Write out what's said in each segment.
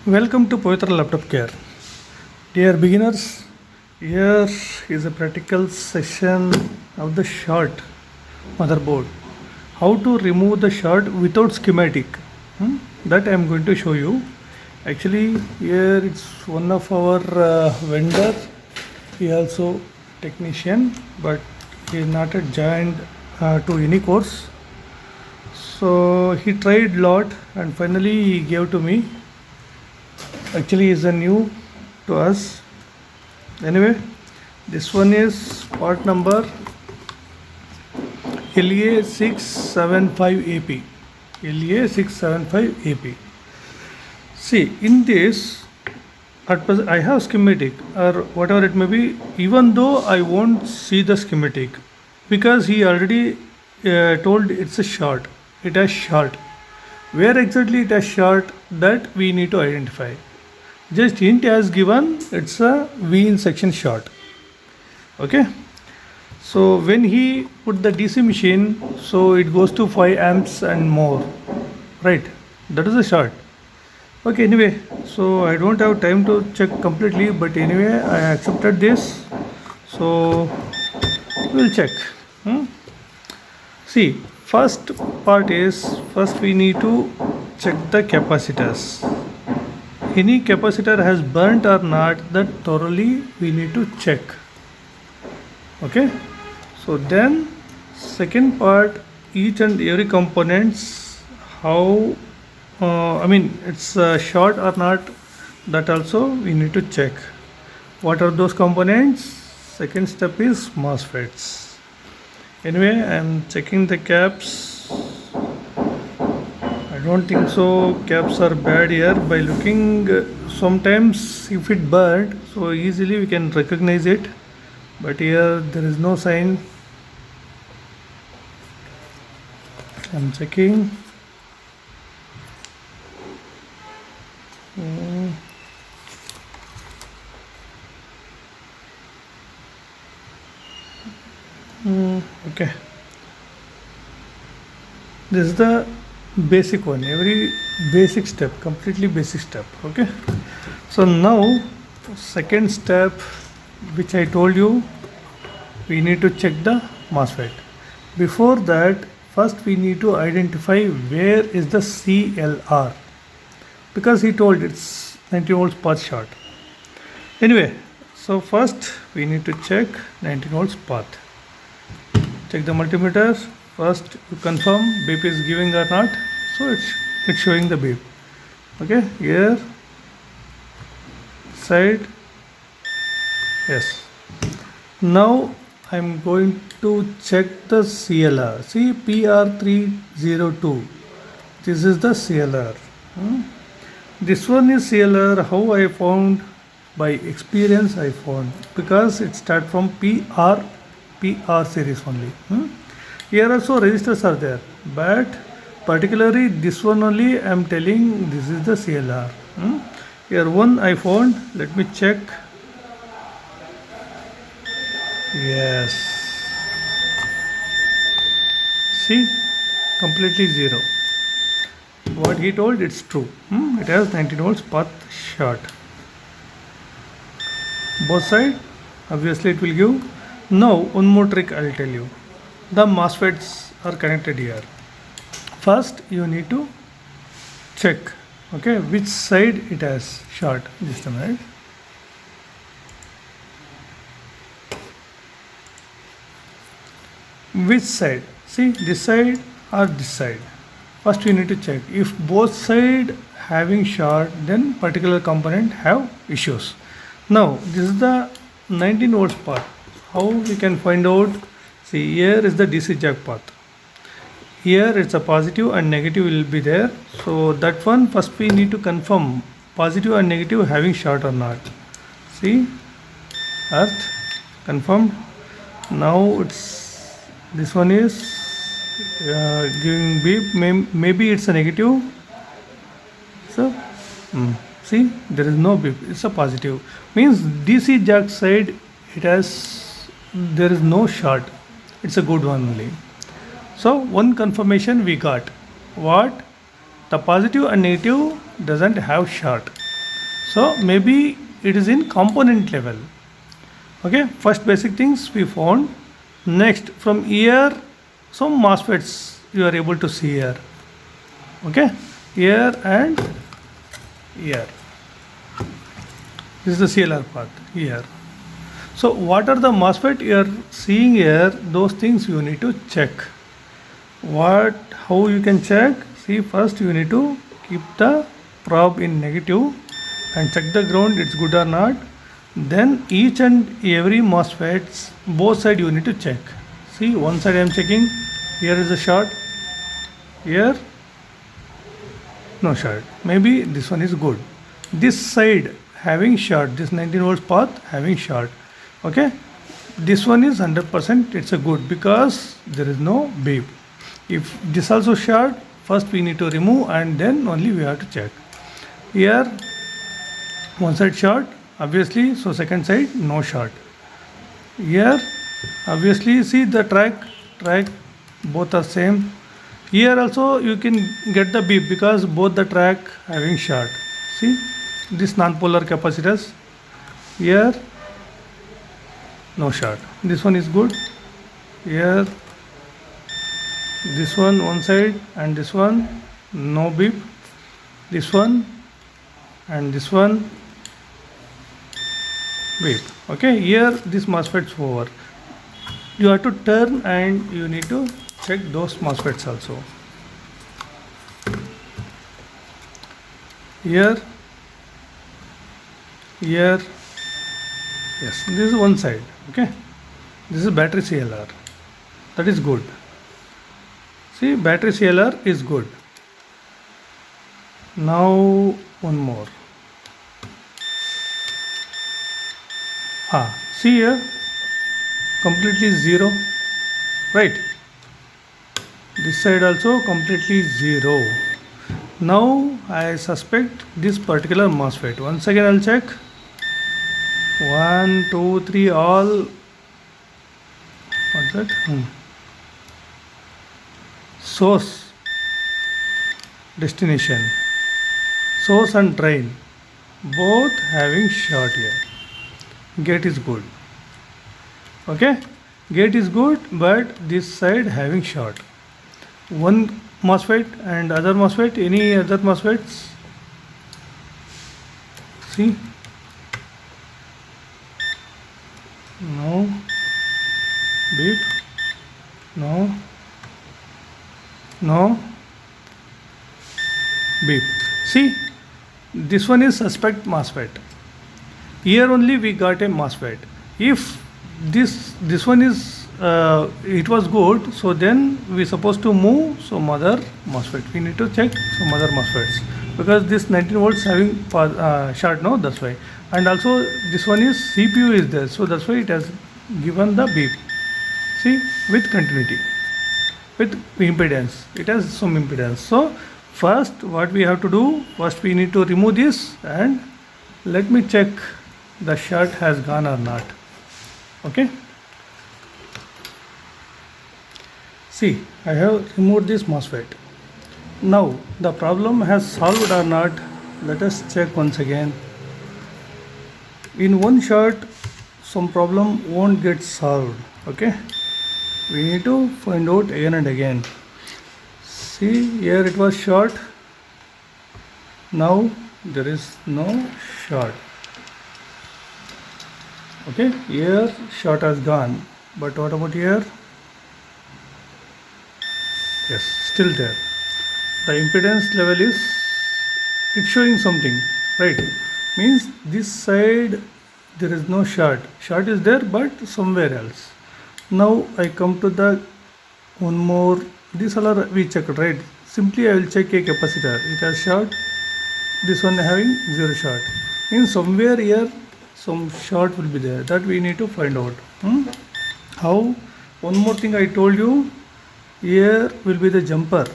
Welcome to Pavithra Laptop Care. Dear beginners, here is a practical session of the short motherboard. How to remove the short without schematic. That I am going to show you. Actually, here it's one of our vendor. He also technician, but he is not joined to any course. So he tried lot and finally he gave to me. Actually is a new to us. Anyway, this one is part number LA675AP. LA675AP. See, in this, at present I have schematic or whatever it may be, even though I won't see the schematic because he already told it's a short. It has short. Where exactly it has short, that we need to identify. Just hint as given, it's a V in section short. Okay. So when he put the DC machine, so it goes to 5 amps and more, right? That is a short. Okay, anyway, so I don't have time to check completely, but anyway, I accepted this. So we'll check. See, first part is, first we need to check the capacitors. Any capacitor has burnt or not, that thoroughly we need to check. Okay, so then second part, each and every components, how it's short or not, that also we need to check. What are those components? Second step is MOSFETs. Anyway, I am checking the caps. I don't think so caps are bad here. By looking, sometimes if it burned, so easily we can recognize it, but here there is no sign. I'm checking. Okay, this is the basic one, every basic step, completely basic step. Okay, so now second step, which I told you, we need to check the MOSFET. Before that, first we need to identify where is the CLR, because he told it's 90 volts path short. Anyway, so first we need to check 19 volts path. Check the multimeter. First you confirm beep is giving or not. So it's showing the beep. Okay, here side, yes. Now I'm going to check the CLR. See, PR302. This is the CLR. This one is CLR. How I found? By experience I found, because it starts from PR series only. Here also registers are there, but particularly this one only I am telling, this is the CLR. Here one I found. Let me check. Yes. See, completely zero. What he told, it's true. It has 19 volts path short. Both side, obviously it will give. Now one more trick I'll tell you. The MOSFETs are connected here. First you need to check, okay, which side it has short. Just a minute. Which side? See, this side or this side. First we need to check. If both side having short, then particular component have issues. Now this is the 19 volts path. How we can find out? See, here is the DC jack path. Here it's a positive and negative will be there. So that one first we need to confirm positive and negative having short or not. See, earth confirmed. Now it's, this one is giving beep. Maybe it's a negative. So see, there is no beep. It's a positive. Means DC jack side, it has, there is no short. It's a good one only. So one confirmation we got. What? The positive and negative doesn't have short. So maybe it is in component level. Okay, first basic things we found. Next, from here, some MOSFETs you are able to see here. Okay, here and here. This is the CLR path here. So what are the MOSFET you are seeing here? Those things you need to check. How you can check? See, first you need to keep the probe in negative and check the ground, it's good or not. Then each and every MOSFETs, both side you need to check. See, one side I am checking, here is a short, here no short. Maybe this one is good. This side having short, this 19 volts path having short. Okay, this one is 100%, it's a good because there is no beep. If this also short, first we need to remove and then only we have to check. Here one side short, obviously, so second side no short. Here obviously see the track both are same. Here also you can get the beep because both the track having short. See this non-polar capacitors, here no short, this one is good. Here this one side and this one no beep, this one and this one beep. Okay, here this MOSFETs over, you have to turn and you need to check those MOSFETs also. Here yes, this is one side. Okay, this is battery CLR, that is good. See, battery CLR is good. Now one more. See here, completely zero, right? This side also completely zero. Now I suspect this particular MOSFET. Once again I'll check. 1, 2, 3, all. What's that? Source, destination, source and drain, both having short here. Gate is good. Okay, gate is good, but this side having short. One MOSFET and other MOSFET, any other MOSFETs? See, no beep, no beep. See, this one is suspect MOSFET. Here only we got a MOSFET. If this one is it was good, so then we supposed to move some other MOSFET. We need to check some other MOSFETs because this 19 volts having short, no, that's why. And also this one is CPU is there, so that's why it has given the beep. See, with continuity, with impedance, it has some impedance. So first what we have to do, first we need to remove this and let me check the short has gone or not. Okay, see, I have removed this MOSFET. Now the problem has solved or not, let us check once again. In one shot some problem won't get solved. Okay, we need to find out again and again. See, here it was short, now there is no short. Okay, here short has gone, but what about here? Yes, still there. The impedance level is, it's showing something, right? Means this side there is no short is there, but somewhere else. Now I come to the one more, this all are we checked, right? Simply I will check a capacitor, it has short, this one having zero short. In somewhere here some short will be there, that we need to find out. How? One more thing I told you, here will be the jumper,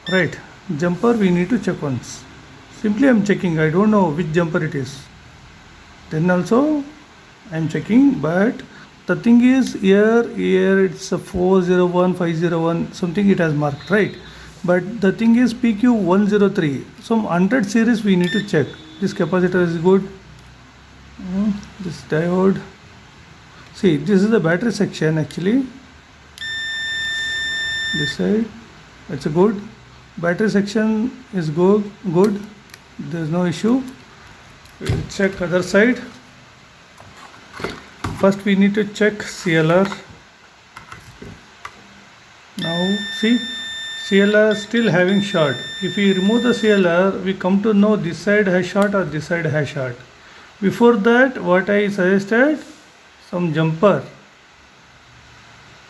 right? Jumper we need to check once. Simply I am checking, I don't know which jumper it is. Then also I am checking, but the thing is here it's a 401 501 something it has marked, right? But the thing is PQ103, some 100 series we need to check. this capacitor is good. This diode, see, this is the battery section actually. This side, it's a good. Battery section is good. There's no issue. We'll check other side. First we need to check CLR. Now see, CLR still having short. If we remove the CLR, we come to know this side has short or this side has short. Before that, what I suggested, some jumper,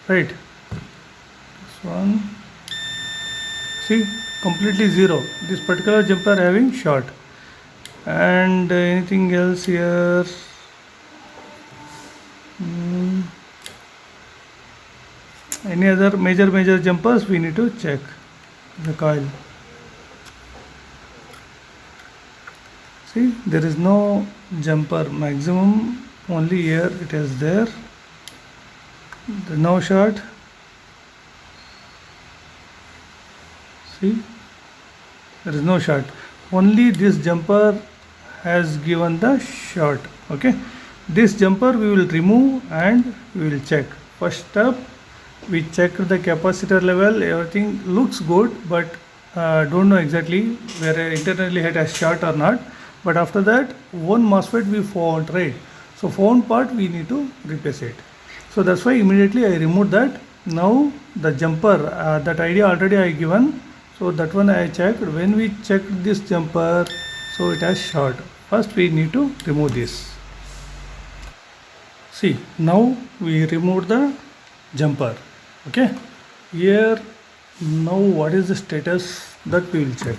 right? This one, see, completely zero. This particular jumper having short. And anything else here? Any other major jumpers we need to check the coil. See, there is no jumper, maximum only here it is there. There's no short. See, there is no short. Only this jumper has given the short. Okay, this jumper we will remove and we will check. First step, we check the capacitor level. Everything looks good, but don't know exactly where internally it has short or not. But after that, one MOSFET we found, right? So found part we need to replace it. So that's why immediately I removed that. Now the jumper, that idea already I given. So that one I checked. When we checked this jumper, so it has short. First we need to remove this. See, now we remove the jumper. Okay, here now what is the status that we will check.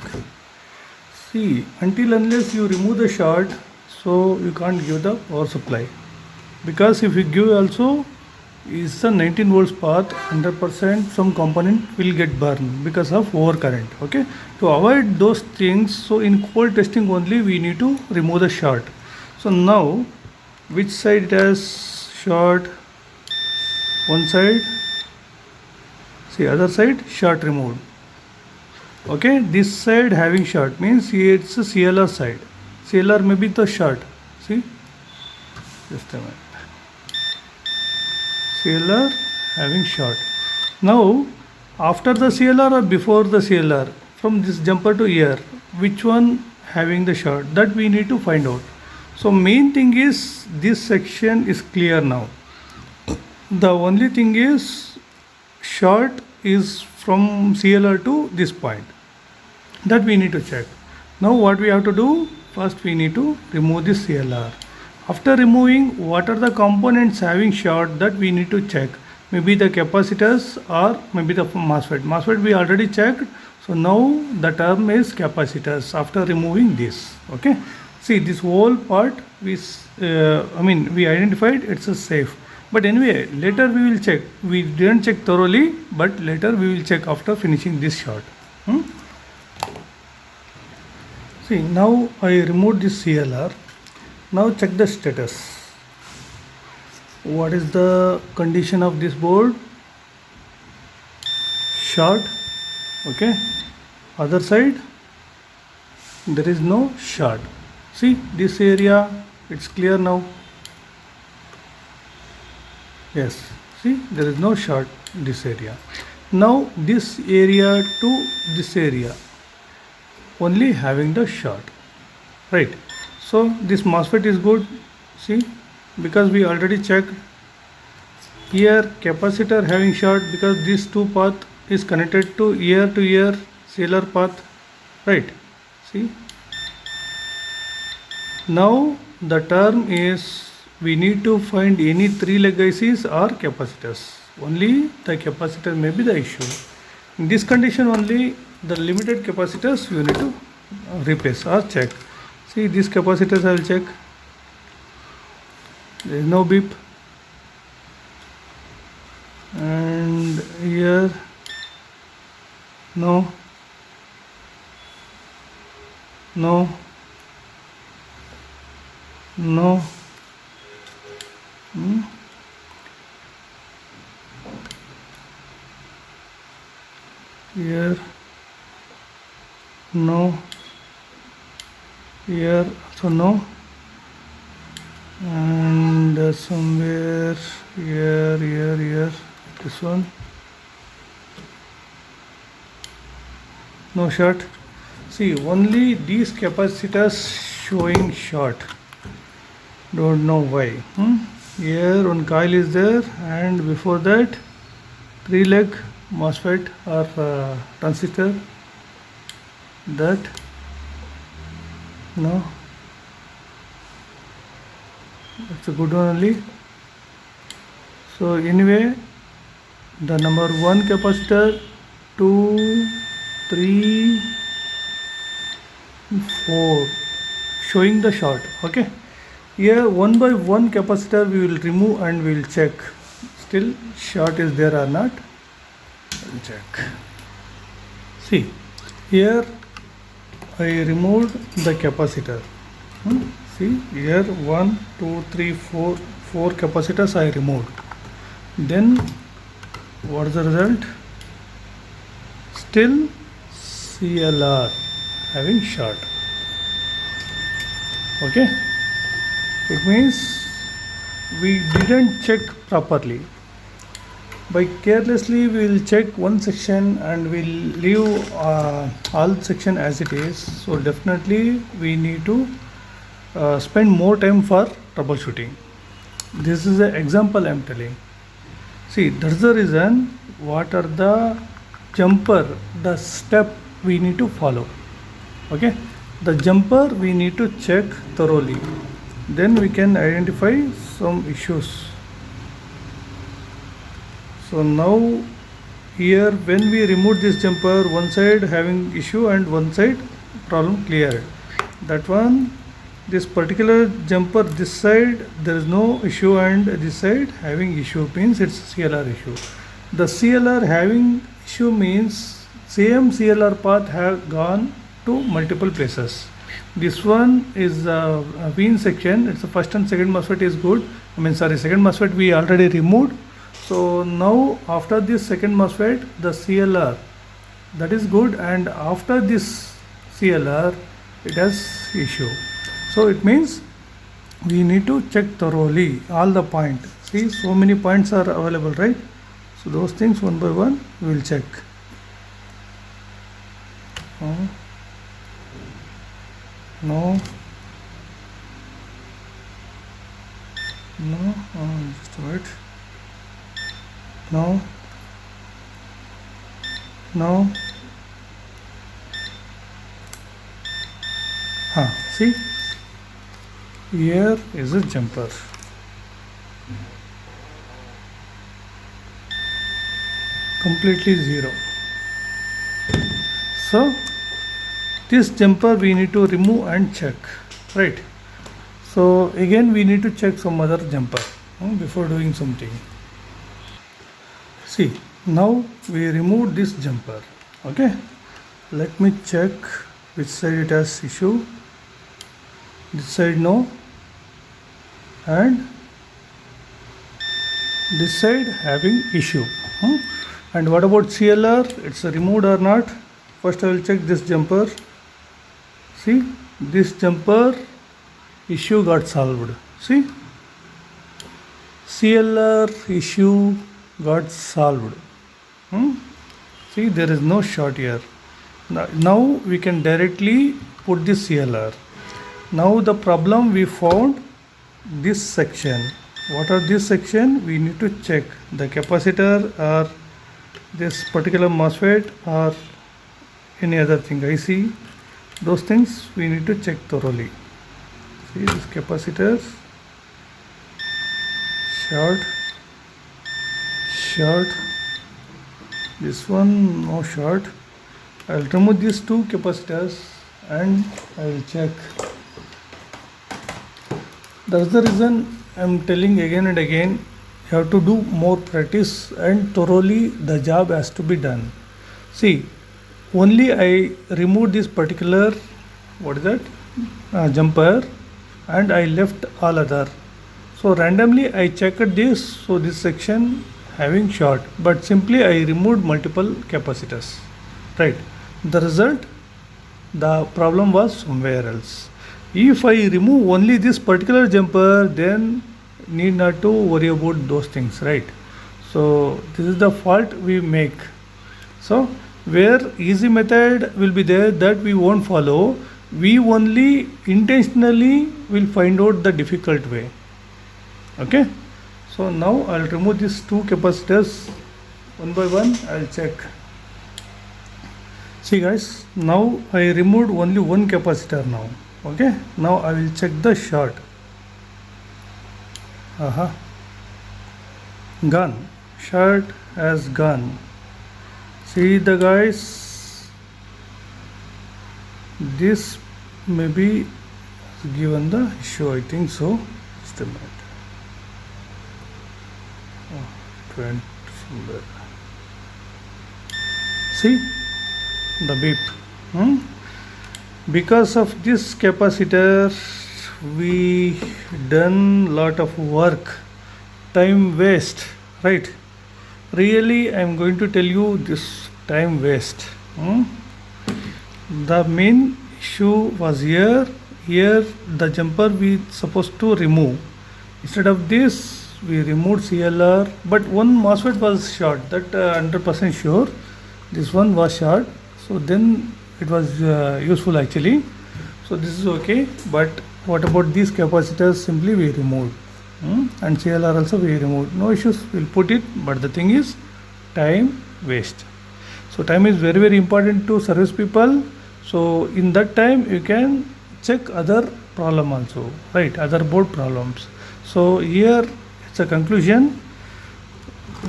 See, until unless you remove the short, so you can't give the power supply, because if you give also is a 19 volts path, 100% some component will get burned because of overcurrent. Okay, to avoid those things, so in cold testing only we need to remove the short. So now which side it has short? One side. See, other side short removed. Okay, this side having short means here it's a CLR side. CLR may be the short. See, just a minute. CLR having short. Now after the CLR or before the CLR, from this jumper to here, which one having the short, that we need to find out. So main thing is this section is clear now. The only thing is short is from CLR to this point, that we need to check. Now what we have to do, first we need to remove this CLR. After removing, what are the components having short, that we need to check. Maybe the capacitors or maybe the MOSFET. MOSFET we already checked. So now the term is capacitors after removing this. Okay, see, this whole part we identified it's a safe. But anyway, later we will check. We didn't check thoroughly, but later we will check after finishing this short. See, now I removed this CLR. Now check the status. What is the condition of this board? Short. Okay. Other side, there is no short. See, this area, it's clear now. Yes, see, there is no short in this area. Now this area to this area only having the short, right? So this MOSFET is good. See, because we already checked here capacitor having short, because these two path is connected to ear CLR path, right? See, now the term is we need to find any 3-leg ICs or capacitors. Only the capacitor may be the issue. In this condition only the limited capacitors you need to replace or check. See, these capacitors I will check. There is no beep. And here no. Here no. here also no, and somewhere here this one no short. See, only these capacitors showing short, don't know why. Here one coil is there, and before that 3-leg MOSFET or transistor, that no, it's a good one only. So anyway, the number 1 capacitor, 2, 3, 4 showing the short. Okay, here one by one capacitor we will remove and we will check still short is there or not. We'll check. See, here I removed the capacitor. See, here 1, 2, 3, 4 capacitors I removed. Then what is the result? Still CLR having short. Okay, it means we didn't check properly. By carelessly we will check one section and we'll leave all section as it is. So definitely we need to spend more time for troubleshooting. This is an example I am telling. See, that's the reason what are the jumper, the step we need to follow. Okay, the jumper we need to check thoroughly, then we can identify some issues. So now here when we remove this jumper, one side having issue and one side problem cleared. That one, this particular jumper, this side there is no issue and this side having issue, means it's CLR issue. The CLR having issue means same CLR path have gone to multiple places. This one is a Vin section, it's the first and second MOSFET is good. Second MOSFET we already removed. So now after this second MOSFET, the CLR that is good, and after this CLR it has issue. So it means we need to check thoroughly all the points. See, so many points are available, right? So those things one by one we will check. No, just wait. No. See, here is a jumper. Completely zero. So this jumper we need to remove and check, right? So again we need to check some other jumper before doing something. See, now we remove this jumper. Okay, let me check which side it has issue. This side no, and this side having issue. And what about CLR? It's removed or not? First I will check this jumper. See, this jumper issue got solved. See, CLR issue got solved. See, there is no short here. Now we can directly put this CLR. Now the problem we found this section. What are this section? We need to check the capacitor or this particular MOSFET or any other thing IC. Those things we need to check thoroughly. See, this capacitor short, this one no short. I will remove these two capacitors and I will check. That's the reason I am telling again and again, you have to do more practice and thoroughly the job has to be done. See, only I removed this particular jumper and I left all other. So randomly I checked this, so this section having short, but simply I removed multiple capacitors, right? The result, the problem was somewhere else. If I remove only this particular jumper, then need not to worry about those things, right? So this is the fault we make. So where easy method will be there, that we won't follow, we only intentionally will find out the difficult way. Okay, so now I'll remove these two capacitors one by one. I'll check. See guys, now I removed only one capacitor now. Okay, now I will check the short. Gone. Short has gone. See the guys, this may be given the issue, I think so. Just a minute. 20 somewhere. See the beep. Because of this capacitor we done lot of work, time waste, right? Really I am going to tell you this time waste. The main issue was here the jumper we supposed to remove. Instead of this we removed CLR, but one MOSFET was short, that 100% sure. This one was short, so then it was useful actually. So this is okay, but what about these capacitors? Simply we removed, and CLR also we removed. No issues, we'll put it, but the thing is time waste. So time is very very important to service people. So in that time you can check other problem also, right? Other board problems. So here it's a conclusion.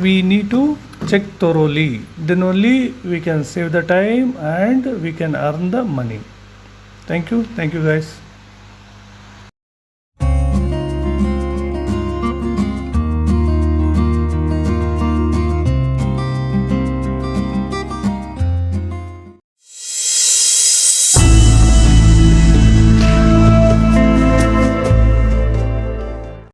We need to check thoroughly, then only we can save the time and we can earn the money. Thank you guys.